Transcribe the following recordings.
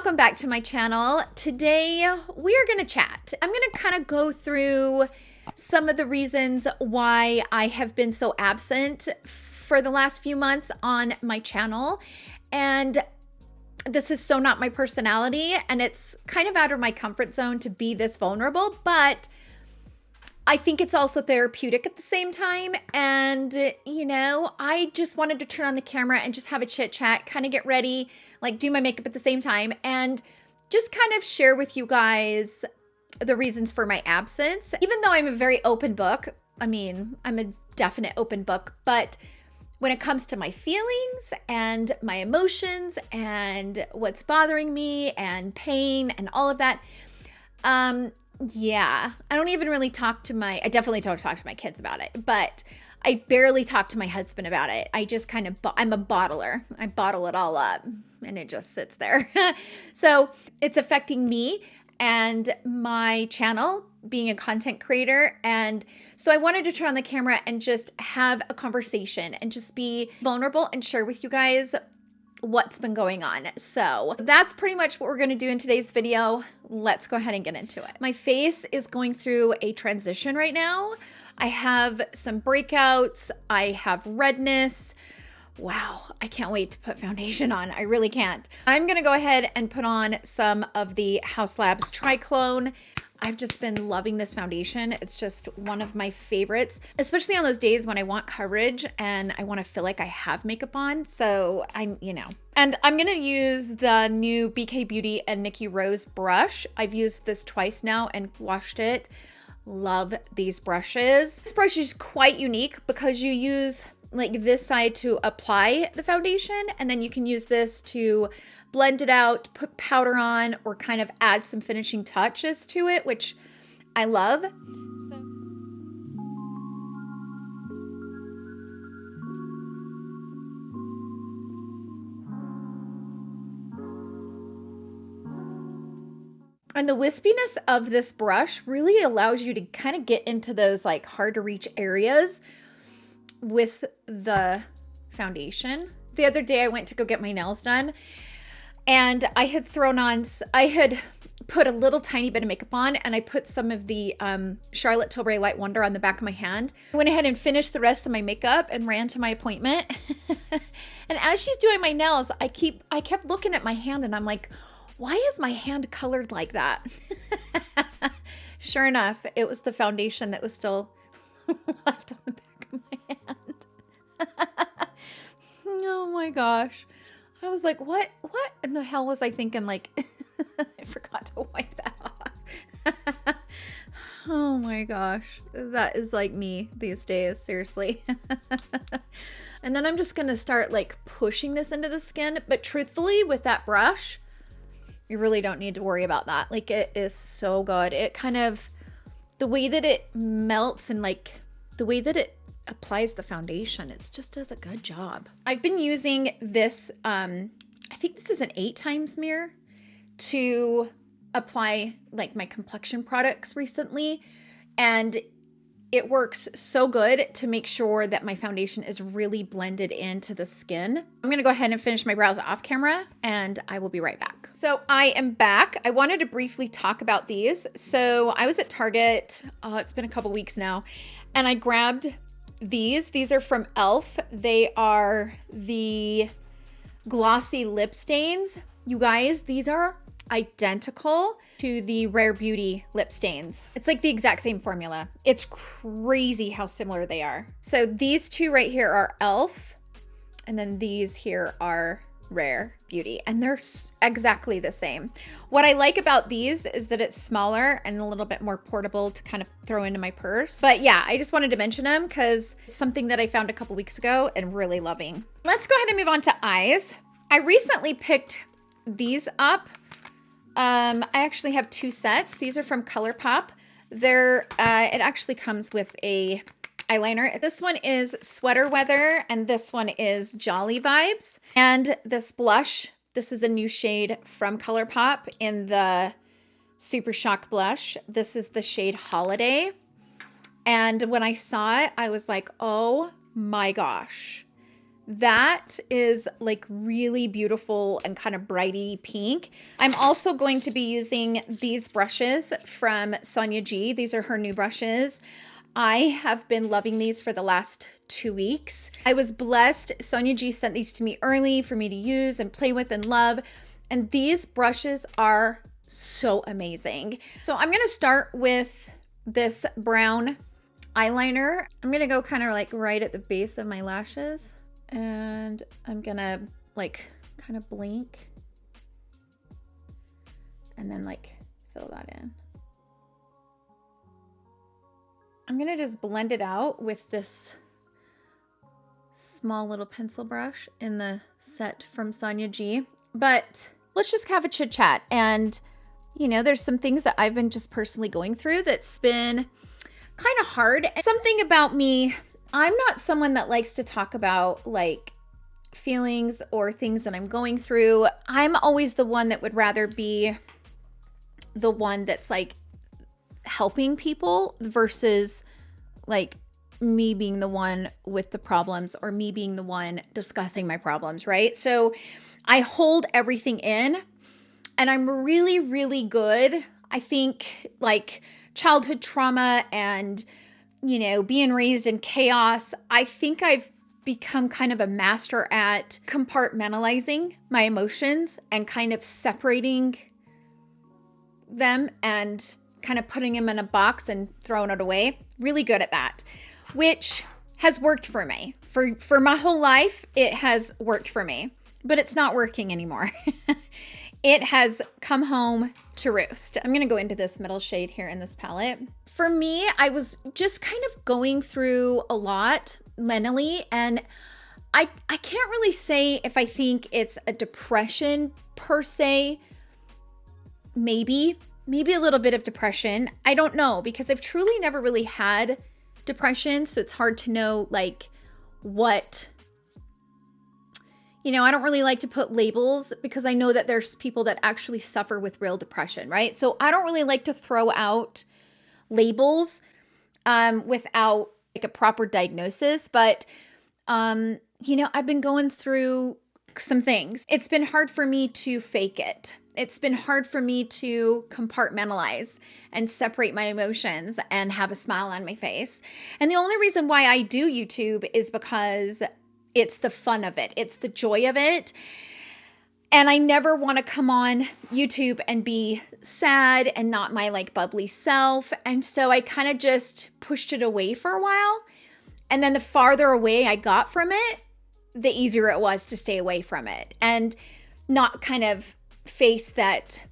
welcome back to my channel. Today we are going to chat. I'm going to kind of go through some of the reasons why I have been so absent for the last few months on my channel. And this is so not my personality, and it's kind of out of my comfort zone to be this vulnerable, but I think it's also therapeutic at the same time. And, you know, I just wanted to turn on the camera and just have a chit chat, kind of get ready, like do my makeup at the same time, and just kind of share with you guys the reasons for my absence. Even though I'm a very open book, I mean, I'm a definite open book, but when it comes to my feelings and my emotions and what's bothering me and pain and all of that, yeah, I don't even really talk to I definitely don't talk to my kids about it, but I barely talk to my husband about it. I just kind of, I'm a bottler. I bottle it all up and it just sits there. So it's affecting me and my channel, being a content creator. And so I wanted to turn on the camera and just have a conversation and just be vulnerable and share with you guys what's been going on. So that's pretty much what we're going to do in today's video. Let's go ahead and get into it. My face is going through a transition right now. I have some breakouts. I have redness. Wow, I can't wait to put foundation on. I really can't. I'm going to go ahead and put on some of the Haus Labs Triclone. I've just been loving this foundation. It's just one of my favorites, especially on those days when I want coverage and I want to feel like I have makeup on. So and I'm going to use the new BK Beauty and Nikki Rose brush. I've used this twice now and washed it. Love these brushes. This brush is quite unique because you use like this side to apply the foundation, and then you can use this to blend it out, put powder on, or kind of add some finishing touches to it, which I love. And the wispiness of this brush really allows you to kind of get into those like hard to reach areas with the foundation. The other day I went to go get my nails done and I had put a little tiny bit of makeup on, and I put some of the Charlotte Tilbury Light Wonder on the back of my hand. I went ahead and finished the rest of my makeup and ran to my appointment. And as she's doing my nails, I kept looking at my hand and I'm like, why is my hand colored like that? Sure enough, it was the foundation that was still left on the back of my hand. Oh my gosh. I was like, what in the hell was I thinking? Like, I forgot to wipe that off. Oh my gosh. That is like me these days, seriously. And then I'm just going to start like pushing this into the skin. But truthfully, with that brush, you really don't need to worry about that. Like, it is so good. It kind of, the way that it melts and like the way that it applies the foundation, it just does a good job. I've been using this, I think this is an 8x mirror to apply like my complexion products recently. And it works so good to make sure that my foundation is really blended into the skin. I'm gonna go ahead and finish my brows off camera and I will be right back. So I am back. I wanted to briefly talk about these. So I was at Target, it's been a couple weeks now, and I grabbed these. These are from e.l.f. They are the glossy lip stains. You guys, these are identical to the Rare Beauty lip stains. It's like the exact same formula. It's crazy how similar they are. So these two right here are e.l.f. and then these here are Rare Beauty, and they're exactly the same. What I like about these is that it's smaller and a little bit more portable to kind of throw into my purse. But yeah, I just wanted to mention them because it's something that I found a couple weeks ago and really loving. Let's go ahead and move on to eyes. I recently picked these up. I actually have two sets. These are from Colourpop. It actually comes with a eyeliner. This one is Sweater Weather and this one is Jolly Vibes. And this blush, this is a new shade from Colourpop in the Supershock blush. This is the shade Holiday. And when I saw it, I was like, oh my gosh, That is like really beautiful and kind of brighty pink. I'm also going to be using these brushes from Sonia G. These are her new brushes. I have been loving these for the last 2 weeks. I was blessed. Sonia G sent these to me early for me to use and play with and love. And these brushes are so amazing. So I'm going to start with this brown eyeliner. I'm going to go kind of like right at the base of my lashes. And I'm gonna like kind of blink and then like fill that in. I'm gonna just blend it out with this small little pencil brush in the set from Sonia G. But let's just have a chit chat. And you know, there's some things that I've been just personally going through that's been kind of hard. Something about me, I'm not someone that likes to talk about like feelings or things that I'm going through. I'm always the one that would rather be the one that's like helping people versus like me being the one with the problems or me being the one discussing my problems, right? So I hold everything in and I'm really, really good. I think like childhood trauma and you know, being raised in chaos, I think I've become kind of a master at compartmentalizing my emotions and kind of separating them and kind of putting them in a box and throwing it away. Really good at that, which has worked for me. For my whole life, it has worked for me, but it's not working anymore. It has come home to roost. I'm going to go into this middle shade here in this palette. For me, I was just kind of going through a lot mentally, and I can't really say if I think it's a depression per se. Maybe a little bit of depression. I don't know, because I've truly never really had depression, so it's hard to know like what. You know, I don't really like to put labels because I know that there's people that actually suffer with real depression, right? So I don't really like to throw out labels without like a proper diagnosis. But, you know, I've been going through some things. It's been hard for me to fake it. It's been hard for me to compartmentalize and separate my emotions and have a smile on my face. And the only reason why I do YouTube is because it's the fun of it. It's the joy of it. And I never want to come on YouTube and be sad and not my like bubbly self. And so I kind of just pushed it away for a while. And then the farther away I got from it, the easier it was to stay away from it and not kind of face that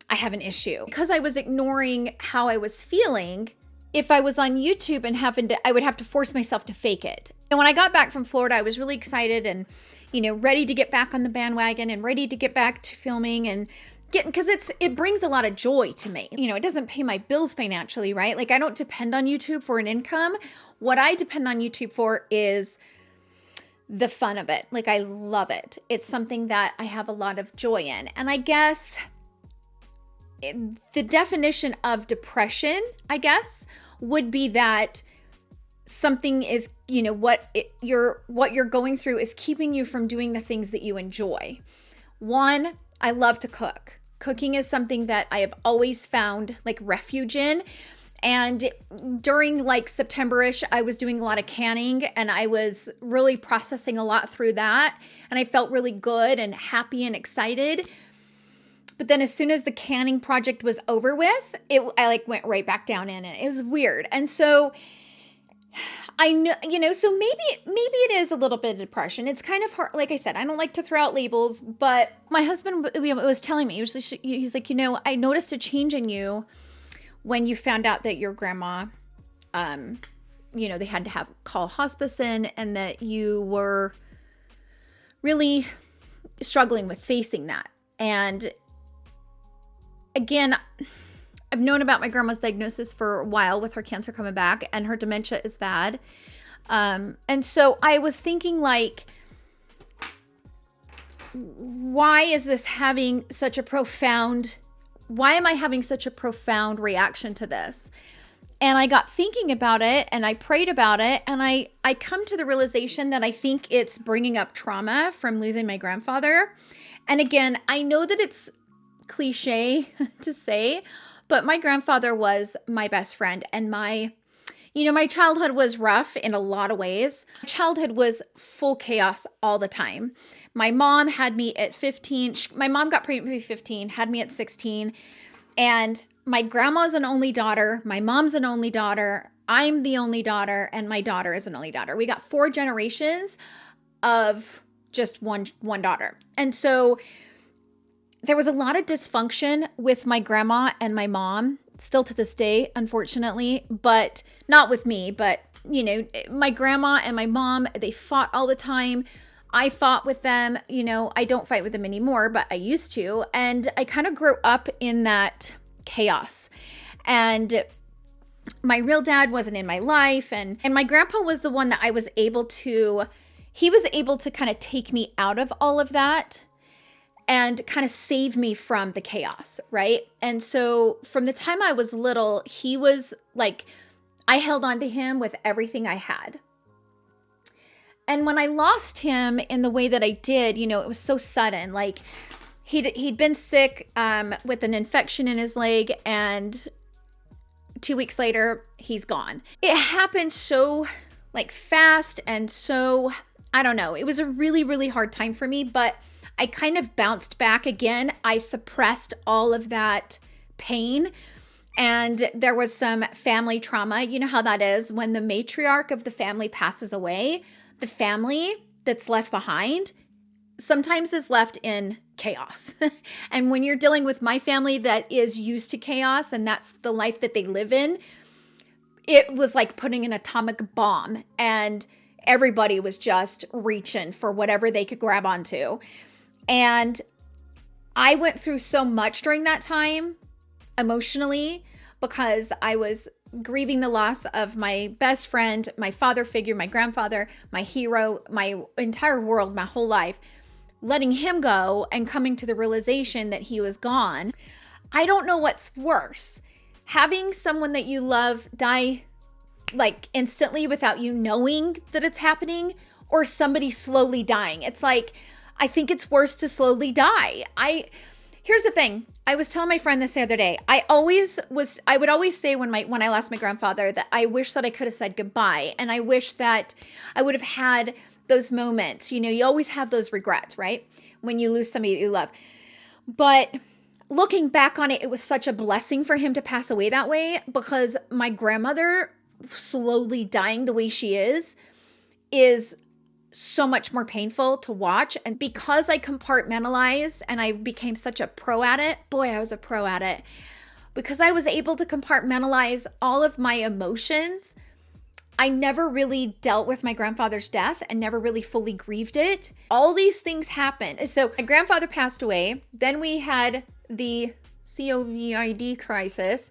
I have an issue. Because I was ignoring how I was feeling, if I was on YouTube and I would have to force myself to fake it. And when I got back from Florida, I was really excited and, you know, ready to get back on the bandwagon and ready to get back to filming and because it brings a lot of joy to me. You know, it doesn't pay my bills financially, right? Like I don't depend on YouTube for an income. What I depend on YouTube for is the fun of it. Like I love it. It's something that I have a lot of joy in. And I guess the definition of depression, I guess, would be that something is, you know, what you're going through is keeping you from doing the things that you enjoy. One, I love to cook. Cooking is something that I have always found like refuge in. And during like September-ish, I was doing a lot of canning and I was really processing a lot through that. And I felt really good and happy and excited. But then as soon as the canning project was over with, I like went right back down in it. It was weird. And so I know, you know, so maybe it is a little bit of depression. It's kind of hard. Like I said, I don't like to throw out labels, but my husband was telling me, he's like, you know, I noticed a change in you when you found out that your grandma, you know, they had to call hospice in and that you were really struggling with facing that. And again, I've known about my grandma's diagnosis for a while with her cancer coming back and her dementia is bad. And so I was thinking like, why am I having such a profound reaction to this? And I got thinking about it and I prayed about it. And I come to the realization that I think it's bringing up trauma from losing my grandfather. And again, I know that it's cliche to say, but my grandfather was my best friend, and my childhood was rough in a lot of ways. Childhood was full chaos all the time. My mom had me at 15. My mom got pregnant with me at 15, had me at 16. And my grandma's an only daughter. My mom's an only daughter. I'm the only daughter, and my daughter is an only daughter. We got 4 generations of just one daughter. And so there was a lot of dysfunction with my grandma and my mom, still to this day, unfortunately, but not with me, but my grandma and my mom, they fought all the time. I fought with them. I don't fight with them anymore, but I used to. And I kind of grew up in that chaos. And my real dad wasn't in my life. And my grandpa was the one that he was able to kind of take me out of all of that and kind of save me from the chaos, right? And so from the time I was little, he was like, I held on to him with everything I had. And when I lost him in the way that I did, it was so sudden. Like he'd been sick with an infection in his leg, and 2 weeks later, he's gone. It happened so fast, and so, I don't know. It was a really, really hard time for me, but I kind of bounced back again. I suppressed all of that pain. And there was some family trauma. You know how that is when the matriarch of the family passes away. The family that's left behind sometimes is left in chaos. And when you're dealing with my family that is used to chaos and that's the life that they live in, it was like putting an atomic bomb, and everybody was just reaching for whatever they could grab onto. And I went through so much during that time emotionally, because I was grieving the loss of my best friend, my father figure, my grandfather, my hero, my entire world, my whole life, letting him go and coming to the realization that he was gone. I don't know what's worse, having someone that you love die instantly without you knowing that it's happening, or somebody slowly dying. It's like, I think it's worse to slowly die. Here's the thing. I was telling my friend this the other day. I would always say when I lost my grandfather that I wish that I could have said goodbye. And I wish that I would have had those moments. You always have those regrets, right? When you lose somebody that you love. But looking back on it, it was such a blessing for him to pass away that way, because my grandmother slowly dying the way she is so much more painful to watch. And because I compartmentalize and I became such a pro at it, boy, I was a pro at it, because I was able to compartmentalize all of my emotions. I never really dealt with my grandfather's death and never really fully grieved it. All these things happened. So my grandfather passed away. Then we had the COVID crisis,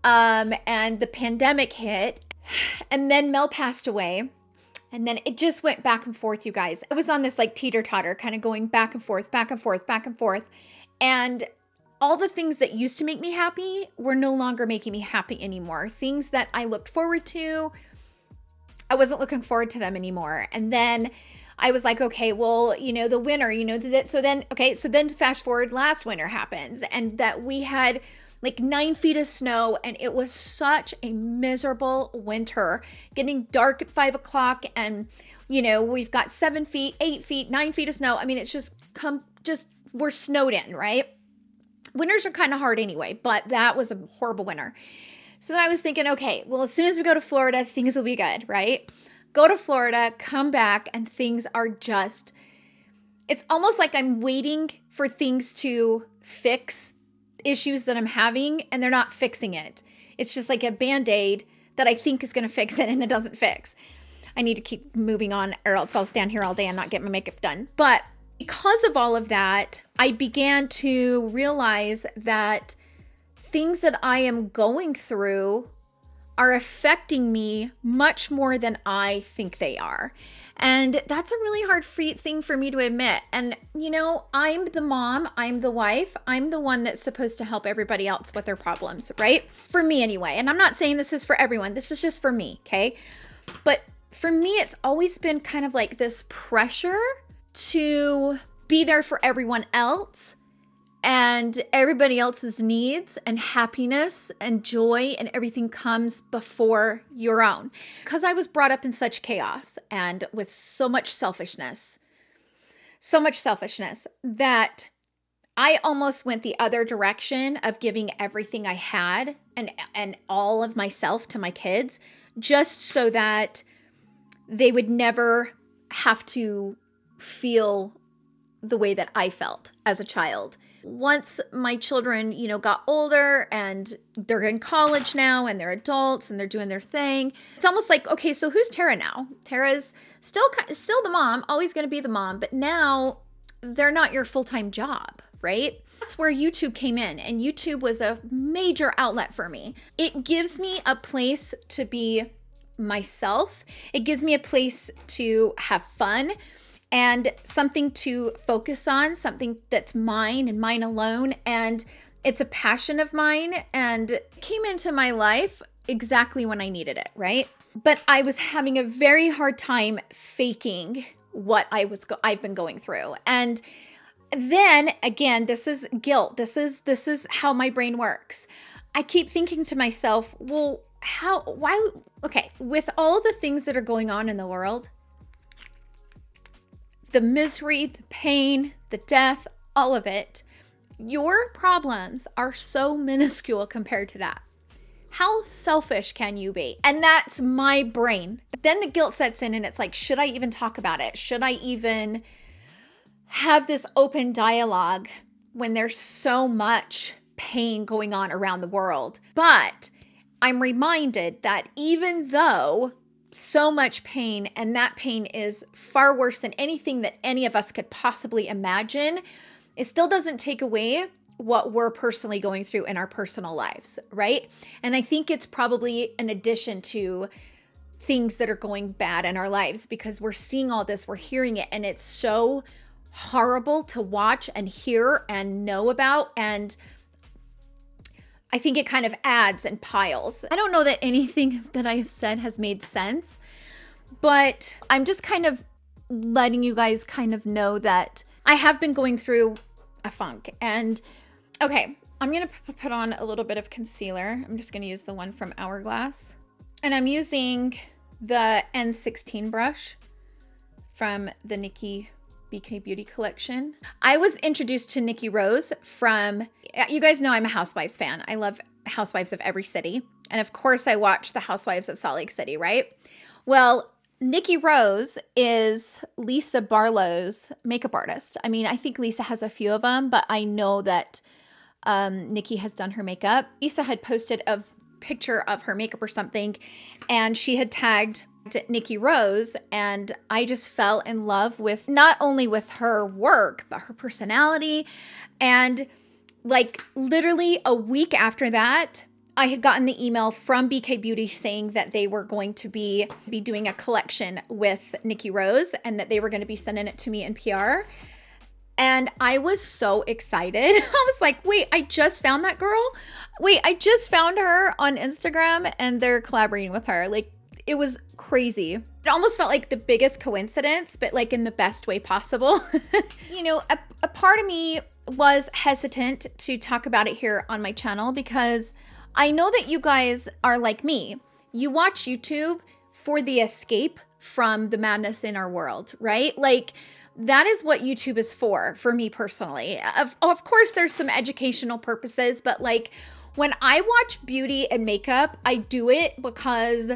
and the pandemic hit. And then Mel passed away. And then it just went back and forth, you guys. It was on this teeter-totter, kind of going back and forth, back and forth, back and forth. And all the things that used to make me happy were no longer making me happy anymore. Things that I looked forward to, I wasn't looking forward to them anymore. And then I was like, okay, well, the winter, so then fast forward, last winter happens, and that we had 9 feet of snow, and it was such a miserable winter, getting dark at 5 o'clock, and we've got 7 feet, 8 feet, 9 feet of snow. I mean, it's we're snowed in, right? Winters are kind of hard anyway, but that was a horrible winter. So then I was thinking, okay, well, as soon as we go to Florida, things will be good, right? Go to Florida, come back, and things are it's almost like I'm waiting for things to fix issues that I'm having, and they're not fixing it. It's just like a Band-Aid that I think is going to fix it, and it doesn't fix. I need to keep moving on, or else I'll stand here all day and not get my makeup done. But because of all of that, I began to realize that things that I am going through are affecting me much more than I think they are. And that's a really hard thing for me to admit. And, you know, I'm the mom, I'm the wife, I'm the one that's supposed to help everybody else with their problems, right? For me anyway. And I'm not saying this is for everyone. This is just for me, okay? But for me, it's always been kind of like this pressure to be there for everyone else and everybody else's needs and happiness and joy and everything comes before your own. Because I was brought up in such chaos and with so much selfishness that I almost went the other direction of giving everything I had and all of myself to my kids just so that they would never have to feel the way that I felt as a child. Once my children, you know, got older and they're in college now and they're adults and they're doing their thing, it's almost like, okay, so who's Tara now? Tara's still the mom, always going to be the mom, but now they're not your full-time job, right? That's where YouTube came in, and YouTube was a major outlet for me. It gives me a place to be myself. It gives me a place to have fun and something to focus on, something that's mine and mine alone. And it's a passion of mine and it came into my life exactly when I needed it, right? But I was having a very hard time faking what I've been going through. And then again, this is guilt. This is how my brain works. I keep thinking to myself, well, okay, with all the things that are going on in the world, the misery, the pain, the death, all of it, your problems are so minuscule compared to that. How selfish can you be? And that's my brain. Then the guilt sets in and it's like, should I even talk about it? Should I even have this open dialogue when there's so much pain going on around the world? But I'm reminded that even though so much pain, and that pain is far worse than anything that any of us could possibly imagine, it still doesn't take away what we're personally going through in our personal lives, right? And I think it's probably an addition to things that are going bad in our lives because we're seeing all this, we're hearing it, and it's so horrible to watch and hear and know about. And I think it kind of adds and piles. I don't know that anything that I have said has made sense, but I'm just kind of letting you guys kind of know that I have been going through a funk. And okay, I'm going to put on a little bit of concealer. I'm just going to use the one from Hourglass. And I'm using the N16 brush from the Nikki BK Beauty collection. I was introduced to Nikki Rose from, you guys know I'm a Housewives fan. I love Housewives of every city. And of course I watch the Housewives of Salt Lake City, right? Well, Nikki Rose is Lisa Barlow's makeup artist. I mean, I think Lisa has a few of them, but I know that Nikki has done her makeup. Lisa had posted a picture of her makeup or something, and she had tagged Nikki Rose, and I just fell in love with not only with her work, but her personality. And like literally a week after that, I had gotten the email from BK Beauty saying that they were going to be doing a collection with Nikki Rose and that they were going to be sending it to me in PR. And I was so excited. I was like, wait, I just found that girl. Wait, I just found her on Instagram and they're collaborating with her. Like, it was crazy. It almost felt like the biggest coincidence, but like in the best way possible. You know, a part of me was hesitant to talk about it here on my channel because I know that you guys are like me. You watch YouTube for the escape from the madness in our world, right? Like, that is what YouTube is for me personally. Of course, there's some educational purposes, but like when I watch beauty and makeup, I do it because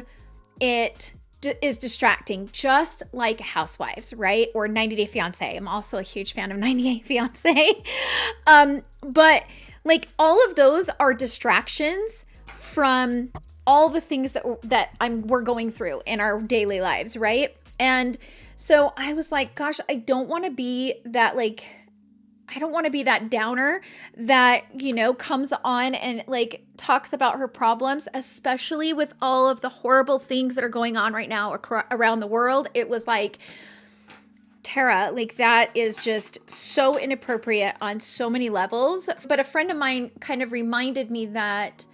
it is distracting, just like Housewives, right? Or 90 Day Fiancé. I'm also a huge fan of 90 Day Fiancé. But like all of those are distractions from all the things that we're going through in our daily lives, right? And so I was like, gosh, I don't want to be that like, I don't want to be that downer that, you know, comes on and like talks about her problems, especially with all of the horrible things that are going on right now around the world. It was like, Tara, like that is just so inappropriate on so many levels. But a friend of mine kind of reminded me that,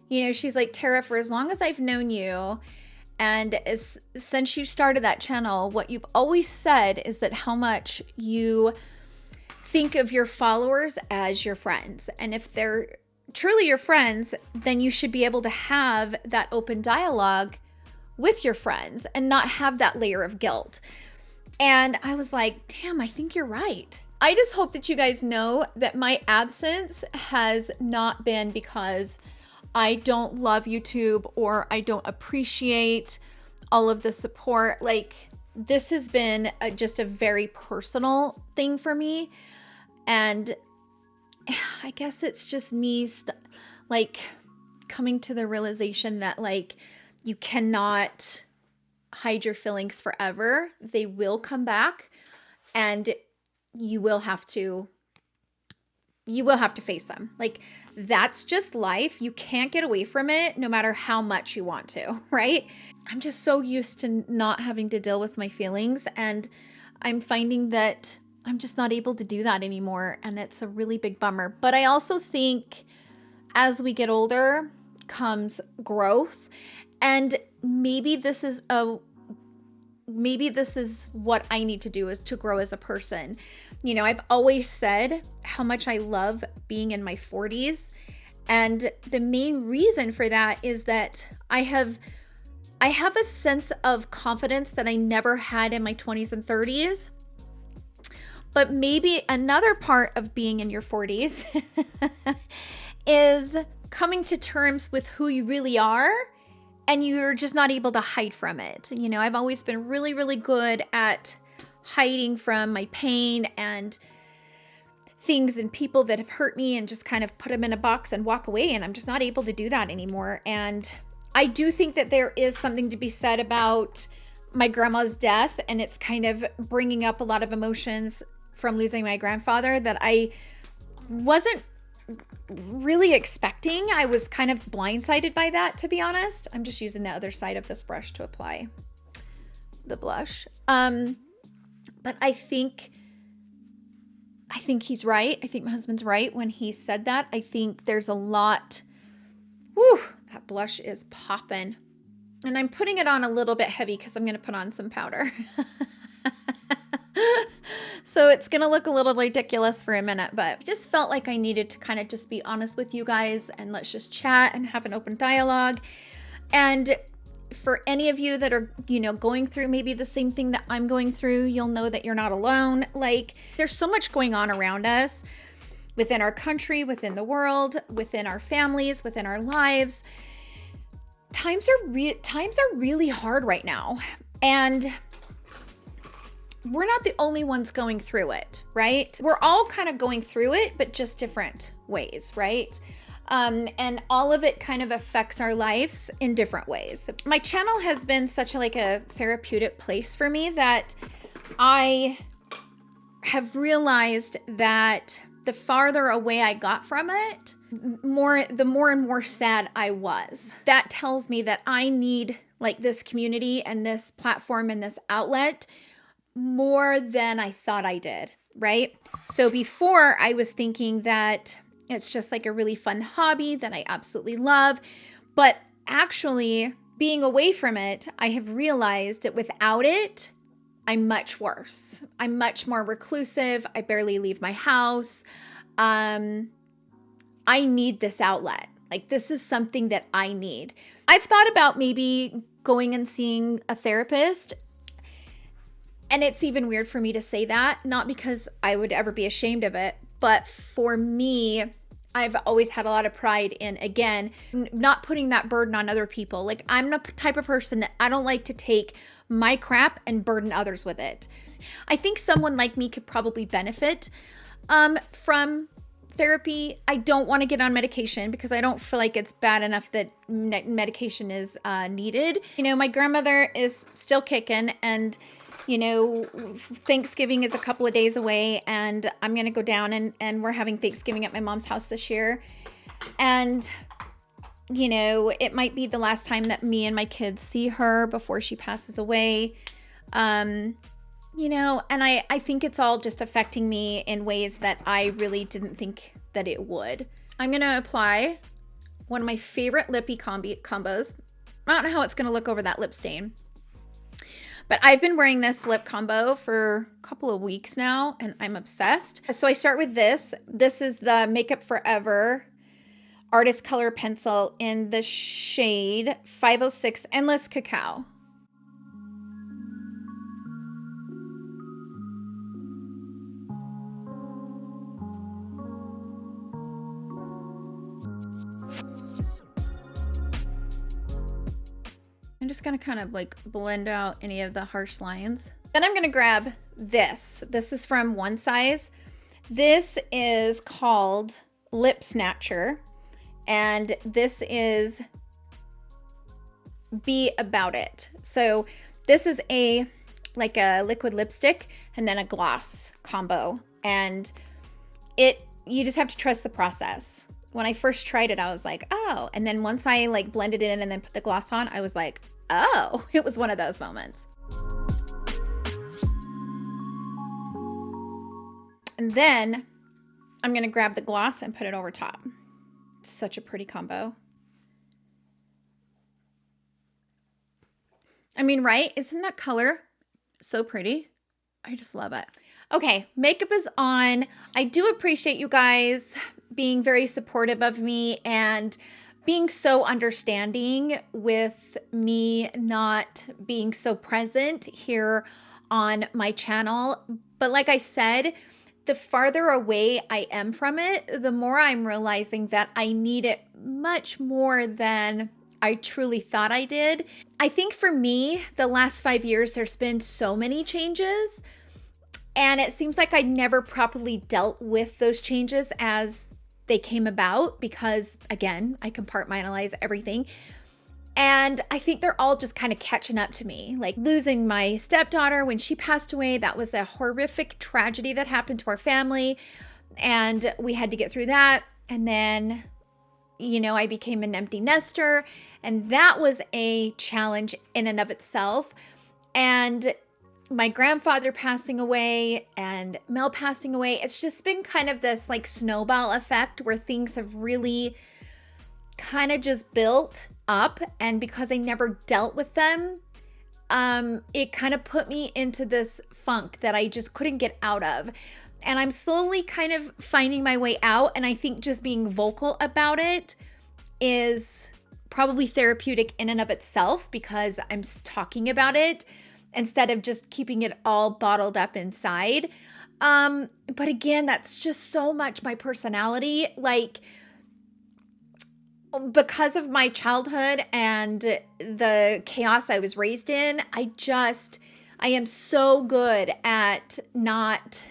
you know, she's like, Tara, for as long as I've known you, and since you started that channel, what you've always said is that how much you think of your followers as your friends. And if they're truly your friends, then you should be able to have that open dialogue with your friends and not have that layer of guilt. And I was like, damn, I think you're right. I just hope that you guys know that my absence has not been because I don't love YouTube or I don't appreciate all of the support. Like, this has been just a very personal thing for me. And I guess it's just me like coming to the realization that like you cannot hide your feelings forever. They will come back and you will have to face them. Like, that's just life. You can't get away from it no matter how much you want to, right? I'm just so used to not having to deal with my feelings, and I'm finding that I'm just not able to do that anymore, and it's a really big bummer. But I also think as we get older comes growth, and maybe this is what I need to do, is to grow as a person. You know, I've always said how much I love being in my 40s, and the main reason for that is that I have a sense of confidence that I never had in my 20s and 30s. But maybe another part of being in your 40s is coming to terms with who you really are, and you're just not able to hide from it. You know, I've always been really, really good at hiding from my pain and things and people that have hurt me and just kind of put them in a box and walk away. And I'm just not able to do that anymore. And I do think that there is something to be said about my grandma's death, and it's kind of bringing up a lot of emotions from losing my grandfather that I wasn't really expecting. I was kind of blindsided by that, to be honest. I'm just using the other side of this brush to apply the blush. But I think he's right. I think my husband's right when he said that. I think there's a lot. Whew, that blush is popping. And I'm putting it on a little bit heavy because I'm going to put on some powder. So it's going to look a little ridiculous for a minute, but I just felt like I needed to kind of just be honest with you guys, and let's just chat and have an open dialogue. And for any of you that are, you know, going through maybe the same thing that I'm going through, you'll know that you're not alone. Like, there's so much going on around us, within our country, within the world, within our families, within our lives. Times are really hard right now. And we're not the only ones going through it, right? We're all kind of going through it, but just different ways, right? And all of it kind of affects our lives in different ways. My channel has been such a therapeutic place for me that I have realized that the farther away I got from it, the more and more sad I was. That tells me that I need like this community and this platform and this outlet more than I thought I did, right? So before, I was thinking that it's just like a really fun hobby that I absolutely love. But actually, being away from it, I have realized that without it, I'm much worse. I'm much more reclusive. I barely leave my house. I need this outlet. Like, this is something that I need. I've thought about maybe going and seeing a therapist. And it's even weird for me to say that, not because I would ever be ashamed of it, but for me, I've always had a lot of pride in, again, not putting that burden on other people. Like, I'm the type of person that I don't like to take my crap and burden others with it. I think someone like me could probably benefit from therapy. I don't want to get on medication because I don't feel like it's bad enough that medication is needed. You know, my grandmother is still kicking, and You know, Thanksgiving is a couple of days away, and I'm going to go down and we're having Thanksgiving at my mom's house this year. And, you know, it might be the last time that me and my kids see her before she passes away. You know, and I think it's all just affecting me in ways that I really didn't think that it would. I'm going to apply one of my favorite lippy combos. I don't know how it's going to look over that lip stain. But I've been wearing this lip combo for a couple of weeks now, and I'm obsessed. So I start with this. This is the Makeup Forever Artist Color Pencil in the shade 506 Endless Cacao. I'm just going to kind of like blend out any of the harsh lines. Then I'm going to grab this. This is from One Size. This is called Lip Snatcher. And this is Be About It. So this is like a liquid lipstick and then a gloss combo. And you just have to trust the process. When I first tried it, I was like, oh. And then once I like blended it in and then put the gloss on, I was like, oh, it was one of those moments. And then I'm going to grab the gloss and put it over top. It's such a pretty combo. I mean, right? Isn't that color so pretty? I just love it. Okay, makeup is on. I do appreciate you guys being very supportive of me and being so understanding with me not being so present here on my channel. But like I said, the farther away I am from it, the more I'm realizing that I need it much more than I truly thought I did. I think for me, the last 5 years, there's been so many changes, and it seems like I never properly dealt with those changes as they came about because, again, I compartmentalize everything. And I think they're all just kind of catching up to me. Like losing my stepdaughter when she passed away, that was a horrific tragedy that happened to our family. And we had to get through that. And then, you know, I became an empty nester. And that was a challenge in and of itself. And my grandfather passing away and Mel passing away, it's just been kind of this like snowball effect where things have really kind of just built up. And because I never dealt with them, it kind of put me into this funk that I just couldn't get out of. And I'm slowly kind of finding my way out. And I think just being vocal about it is probably therapeutic in and of itself because I'm talking about it instead of just keeping it all bottled up inside. But again, that's just so much my personality. Like, because of my childhood and the chaos I was raised in, I am so good at not,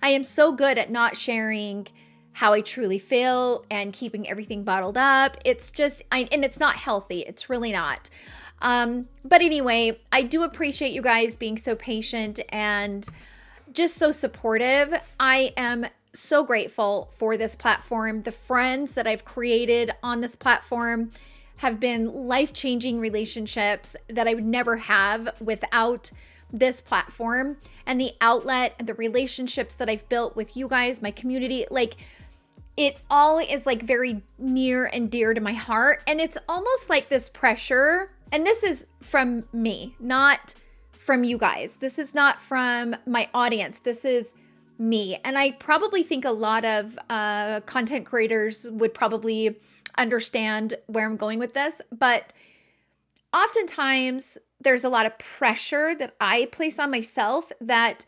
I am so good at not sharing how I truly feel and keeping everything bottled up. It's just, and it's not healthy. It's really not. But anyway, I do appreciate you guys being so patient and just so supportive. I am so grateful for this platform. The friends that I've created on this platform have been life-changing relationships that I would never have without this platform, and the outlet and the relationships that I've built with you guys, my community. Like, it all is like very near and dear to my heart. And it's almost like this pressure. And this is from me, not from you guys. This is not from my audience. This is me. And I probably think a lot of content creators would probably understand where I'm going with this. But oftentimes there's a lot of pressure that I place on myself that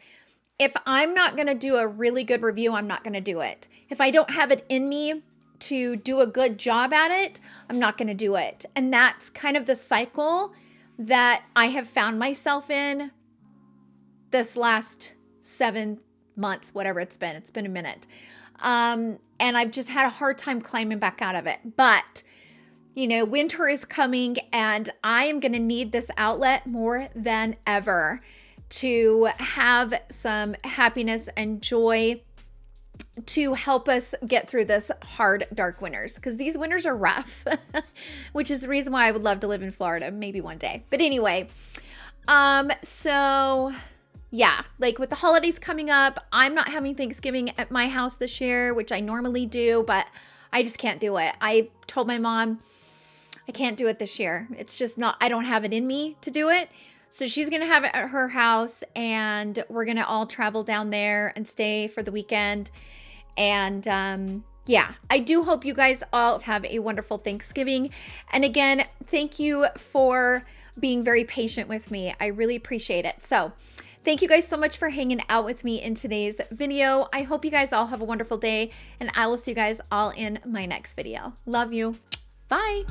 if I'm not going to do a really good review, I'm not going to do it. If I don't have it in me to do a good job at it, I'm not going to do it. And that's kind of the cycle that I have found myself in this last 7 months, whatever it's been. It's been a minute. And I've just had a hard time climbing back out of it. But, you know, winter is coming and I am going to need this outlet more than ever. to have some happiness and joy to help us get through this hard, dark winters, because these winters are rough, which is the reason why I would love to live in Florida, maybe one day. But anyway, so yeah, like with the holidays coming up, I'm not having Thanksgiving at my house this year, which I normally do, but I just can't do it. I told my mom I can't do it this year. It's just not, I don't have it in me to do it. So she's going to have it at her house, and we're going to all travel down there and stay for the weekend. And yeah, I do hope you guys all have a wonderful Thanksgiving. And again, thank you for being very patient with me. I really appreciate it. So thank you guys so much for hanging out with me in today's video. I hope you guys all have a wonderful day, and I will see you guys all in my next video. Love you. Bye.